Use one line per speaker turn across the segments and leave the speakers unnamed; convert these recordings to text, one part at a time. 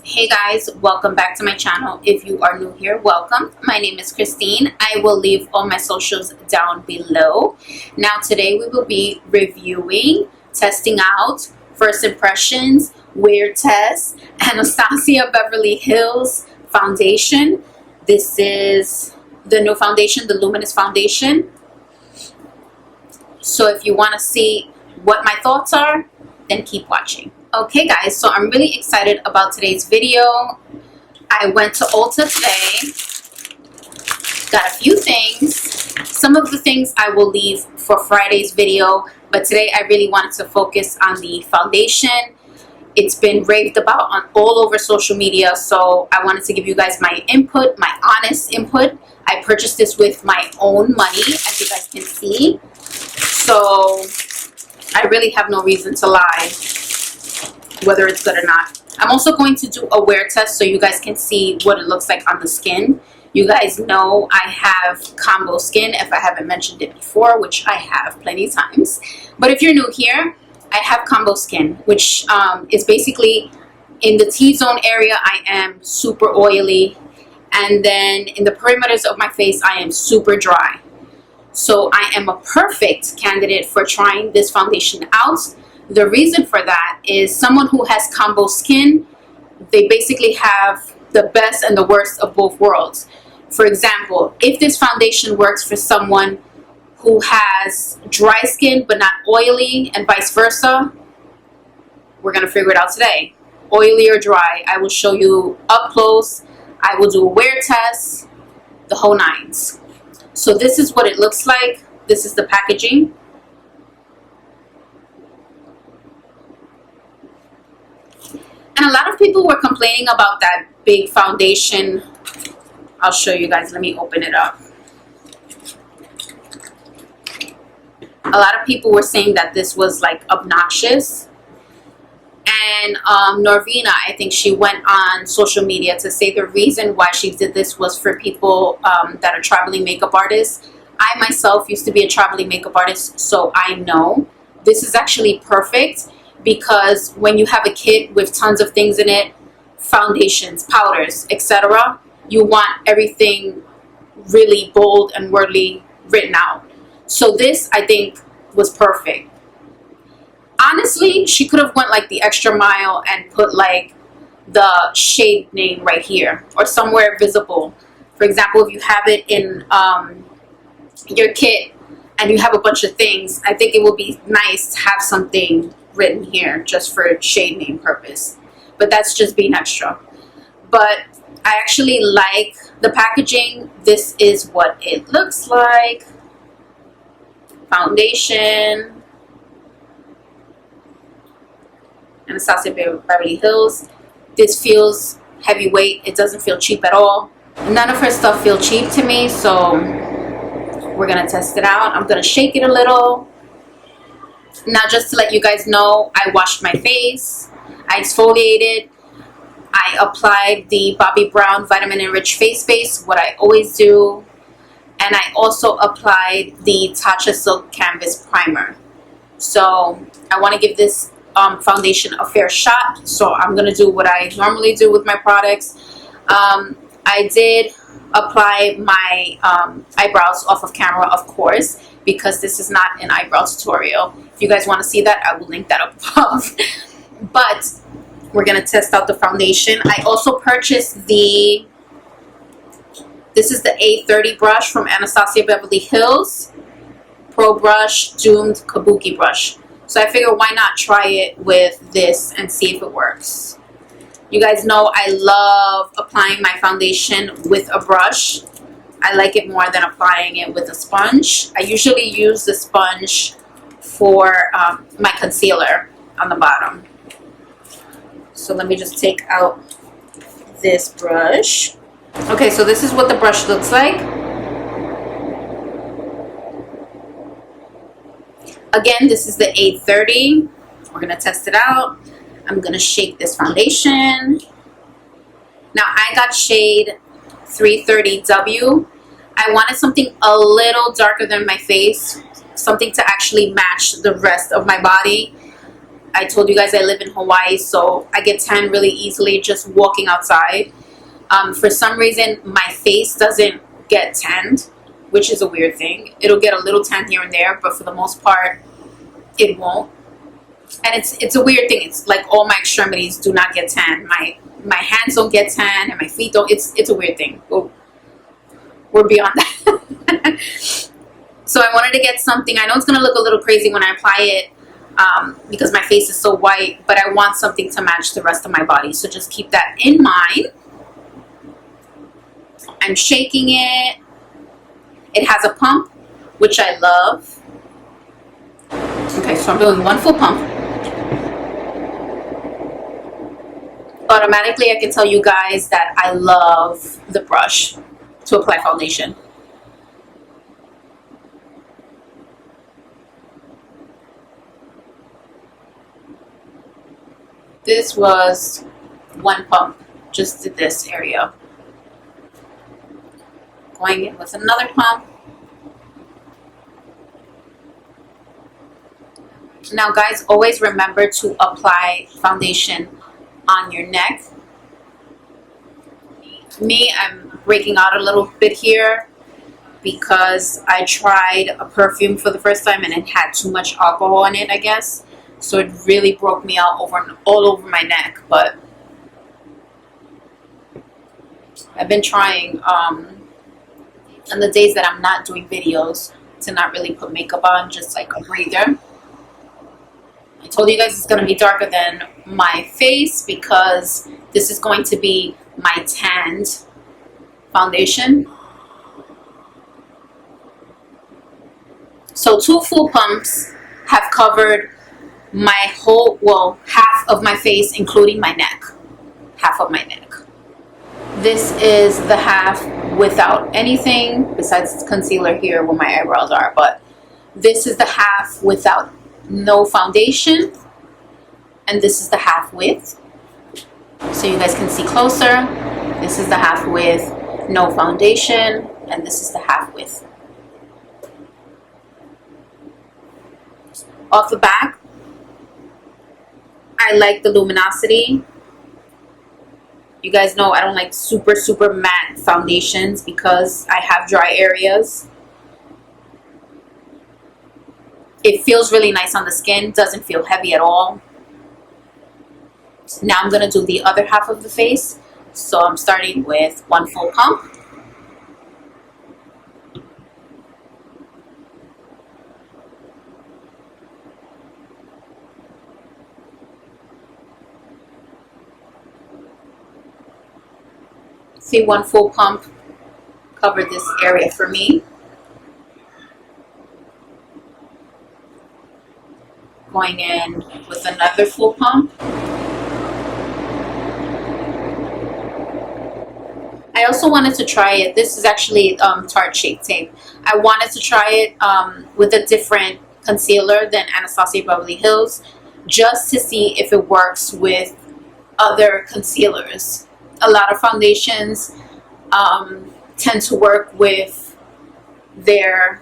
Hey guys, welcome back to my channel. If you are new here, welcome. My name is Christine. I will leave all my socials down below. Now today we will be reviewing, testing out, first impressions, wear test, Anastasia Beverly Hills foundation. This is the new foundation, the Luminous foundation. So if you want to see what my thoughts are, then keep watching. Okay guys, so I'm really excited about today's video. I went to Ulta today, got a few things. Some of the things I will leave for Friday's video, but today I really wanted to focus on the foundation. It's been raved about on all over social media, so I wanted to give you guys my input, my honest input. I purchased this with my own money, as you guys can see, so I really have no reason to lie whether it's good or not. I'm also going to do a wear test so you guys can see what it looks like on the skin. You guys know I have combo skin, if I haven't mentioned it before, which I have plenty of times. But if you're new here, I have combo skin, which is basically in the T-zone area I am super oily, and then in the perimeters of my face I am super dry. So I am a perfect candidate for trying this foundation out. The reason for that is someone who has combo skin, they basically have the best and the worst of both worlds. For example, if this foundation works for someone who has dry skin but not oily, and vice versa, we're going to figure it out today. Oily or dry, I will show you up close. I will do a wear test, the whole nines. So this is what it looks like. This is the packaging. And a lot of people were complaining about that big foundation. I'll show you guys. Let me open it up. A lot of people were saying that this was like obnoxious. And Norvina, I think she went on social media to say the reason why she did this was for people that are traveling makeup artists. I myself used to be a traveling makeup artist, so I know this is actually perfect. Because when you have a kit with tons of things in it, foundations, powders, etc., you want everything really bold and wordly written out. So this, I think, was perfect. Honestly, she could have went like the extra mile and put like the shade name right here or somewhere visible. For example, if you have it in your kit and you have a bunch of things, I think it would be nice to have something written here just for shade name purpose, but that's just being extra. But I actually like the packaging. This is what it looks like. Foundation, Anastasia Beverly Hills. This feels heavyweight. It doesn't feel cheap at all. None of her stuff feels cheap to me, so we're gonna test it out. I'm gonna shake it a little. Now, just to let you guys know, I washed my face, I exfoliated, I applied the Bobbi Brown Vitamin Enriched Face Base, what I always do, and I also applied the Tatcha Silk Canvas Primer. So I want to give this foundation a fair shot, so I'm going to do what I normally do with my products. I did apply my eyebrows off of camera, of course, because this is not an eyebrow tutorial. If you guys want to see that, I will link that up above. But we're going to test out the foundation. I also purchased this is the A30 brush from Anastasia Beverly Hills. Pro Brush Doomed Kabuki Brush. So I figure why not try it with this and see if it works. You guys know I love applying my foundation with a brush. I like it more than applying it with a sponge. I usually use the sponge for my concealer on the bottom. So let me just take out this brush. Okay, so this is what the brush looks like. Again, this is the A30. We're going to test it out. I'm going to shake this foundation. Now, I got shade 330W. I wanted something a little darker than my face, something to actually match the rest of my body. I told you guys I live in Hawaii, so I get tan really easily just walking outside. For some reason, my face doesn't get tanned, which is a weird thing. It'll get a little tan here and there, but for the most part, it won't. And it's a weird thing. It's like all my extremities do not get tan. My hands don't get tan, and my feet don't. It's a weird thing. We're beyond that. So I wanted to get something. I know it's gonna look a little crazy when I apply it, because my face is so white, but I want something to match the rest of my body. So just keep that in mind. I'm shaking it. It has a pump, which I love. Okay, so I'm doing one full pump. Automatically, I can tell you guys that I love the brush to apply foundation. This was one pump, just did this area. Going in with another pump. Now guys, always remember to apply foundation on your neck. Me, I'm breaking out a little bit here because I tried a perfume for the first time and it had too much alcohol in it, I guess. So it really broke me out all over my neck. But I've been trying on the days that I'm not doing videos to not really put makeup on, just like a breather. I told you guys it's going to be darker than my face because this is going to be my tanned foundation. So 2 full pumps have covered my whole, well, half of my face, including my neck. Half of my neck. This is the half without anything besides concealer here where my eyebrows are, but this is the half without no foundation, and this is the half with, so you guys can see closer. This is the half with no foundation, and this is the half with. Off the back, I like the luminosity. You guys know I don't like super matte foundations because I have dry areas. It feels really nice on the skin, doesn't feel heavy at all. Now I'm going to do the other half of the face. So I'm starting with 1 full pump. See, 1 full pump covered this area for me. Going in with another full pump. I also wanted to try it. This is actually Tarte Shape Tape. I wanted to try it with a different concealer than Anastasia Beverly Hills, just to see if it works with other concealers. A lot of foundations tend to work with the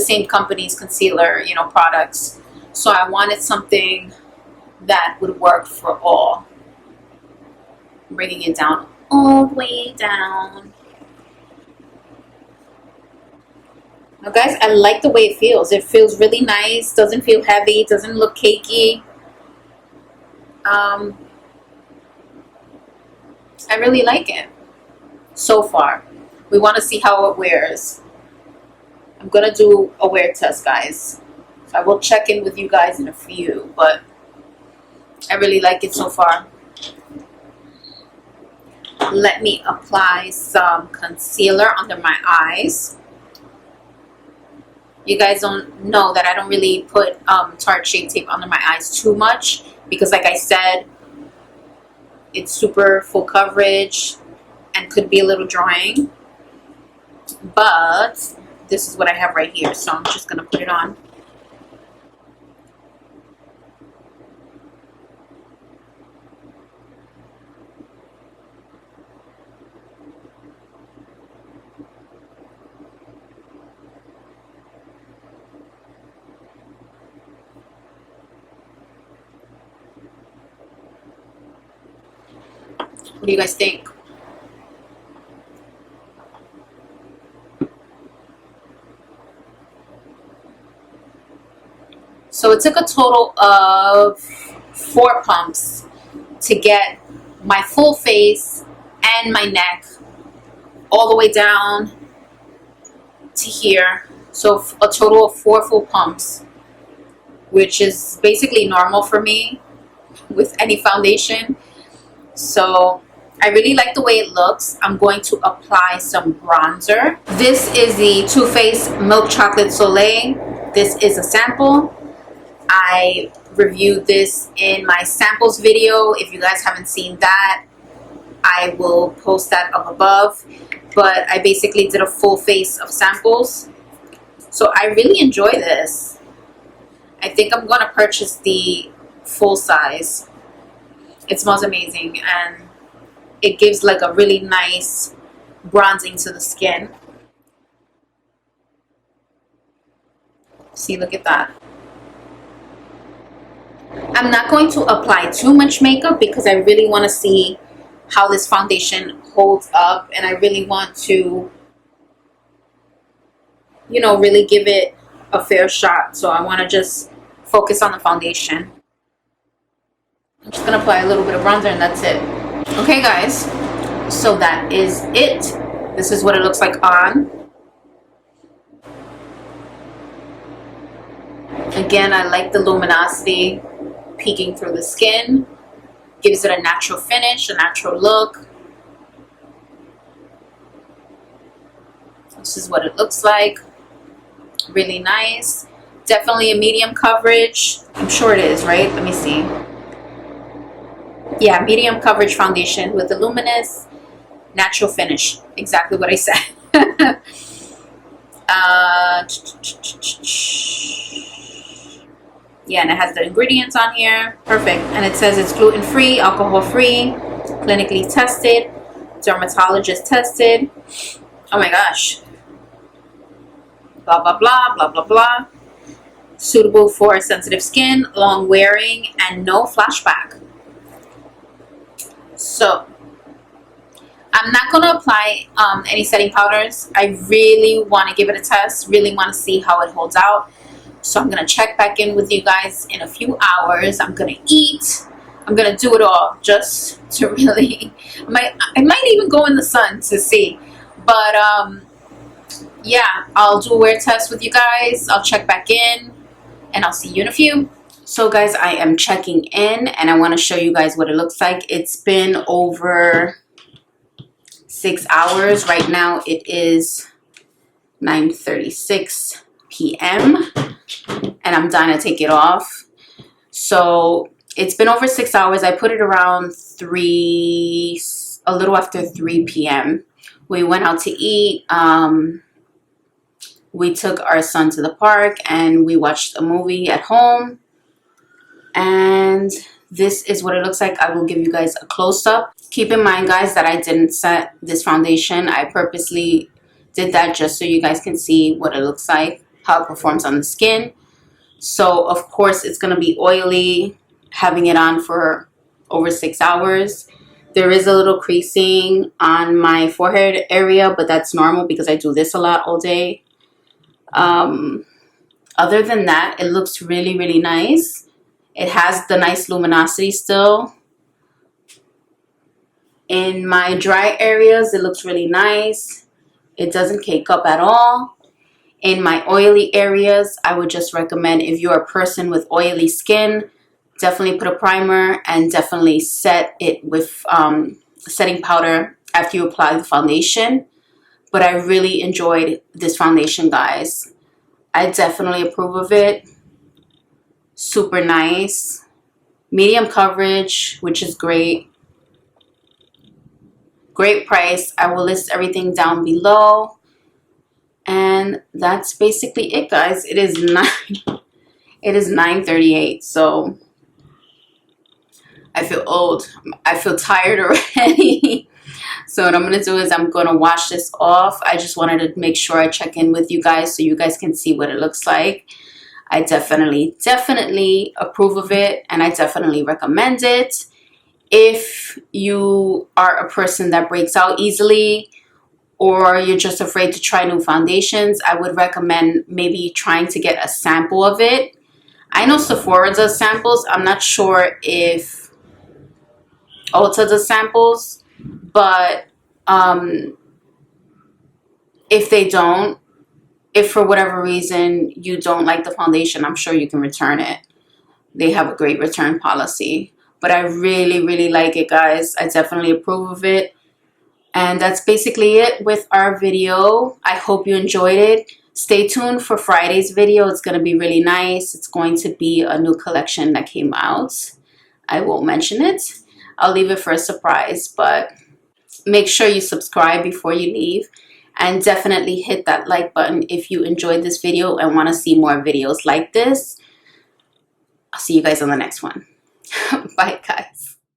same company's concealer, you know, products. So I wanted something that would work for all. Bringing it down, all the way down. Now guys, I like the way it feels. It feels really nice, doesn't feel heavy, doesn't look cakey. I really like it so far. We want to see how it wears. I'm gonna do a wear test, guys. So I will check in with you guys in a few, but I really like it so far. Let me apply some concealer under my eyes. You guys don't know that I don't really put Tarte Shape Tape under my eyes too much because, like I said, it's super full coverage and could be a little drying. But this is what I have right here, so I'm just gonna put it on. What do you guys think? So it took a total of 4 pumps to get my full face and my neck all the way down to here. So a total of 4 full pumps, which is basically normal for me with any foundation. So I really like the way it looks. I'm going to apply some bronzer. This is the Too Faced Milk Chocolate Soleil. This is a sample. I reviewed this in my samples video. If you guys haven't seen that, I will post that up above. But I basically did a full face of samples. So I really enjoy this. I think I'm going to purchase the full size. It smells amazing and it gives like a really nice bronzing to the skin. See, look at that. I'm not going to apply too much makeup because I really want to see how this foundation holds up, and I really want to, you know, really give it a fair shot. So I want to just focus on the foundation. I'm just gonna apply a little bit of bronzer and that's it. Okay guys, so that is it. This is what it looks like on. Again, I like the luminosity peeking through the skin. Gives it a natural finish, a natural look. This is what it looks like. Really nice. Definitely a medium coverage. I'm sure it is, right? Let me see. Yeah, medium coverage foundation with the Luminous. Natural finish. Exactly what I said. Yeah, and it has the ingredients on here. Perfect. And it says it's gluten-free, alcohol-free, clinically tested, dermatologist tested. Oh my gosh. Blah, blah, blah, blah, blah, blah. Suitable for sensitive skin, long wearing, and no flashback. So, I'm not going to apply any setting powders. I really want to give it a test. Really want to see how it holds out. So I'm going to check back in with you guys in a few hours. I'm going to eat. I'm going to do it all just to really... I might even go in the sun to see. But, yeah, I'll do a wear test with you guys. I'll check back in. And I'll see you in a few. So, guys, I am checking in. And I want to show you guys what it looks like. It's been over 6 hours. Right now, it is 9:36 p.m. and I'm dying to take it off. So it's been over 6 hours. I put it around a little after 3 p.m. We went out to eat. We took our son to the park and we watched a movie at home. And this is what it looks like. I will give you guys a close-up. Keep in mind, guys, that I didn't set this foundation. I purposely did that just so you guys can see what it looks like, how it performs on the skin. So of course it's going to be oily having it on for over 6 hours. There is a little creasing on my forehead area, but that's normal because I do this a lot all day. Other than that, it looks really, really nice. It has the nice luminosity still. In my dry areas, it looks really nice. It doesn't cake up at all. In my oily areas, I would just recommend, if you're a person with oily skin, definitely put a primer and definitely set it with setting powder after you apply the foundation. But I really enjoyed this foundation, guys. I definitely approve of it. Super nice. Medium coverage, which is great. Great price. I will list everything down below. And that's basically it, guys. It is 9:38, so I feel old. I feel tired already. So what I'm going to do is I'm going to wash this off. I just wanted to make sure I check in with you guys so you guys can see what it looks like. I definitely approve of it, and I definitely recommend it. If you are a person that breaks out easily, or you're just afraid to try new foundations, I would recommend maybe trying to get a sample of it. I know Sephora does samples. I'm not sure if Ulta does samples, but if they don't, if for whatever reason you don't like the foundation, I'm sure you can return it. They have a great return policy. But I really, really like it, guys. I definitely approve of it. And that's basically it with our video. I hope you enjoyed it. Stay tuned for Friday's video. It's going to be really nice. It's going to be a new collection that came out. I won't mention it. I'll leave it for a surprise, but make sure you subscribe before you leave. And definitely hit that like button if you enjoyed this video and want to see more videos like this. I'll see you guys on the next one. Bye, guys.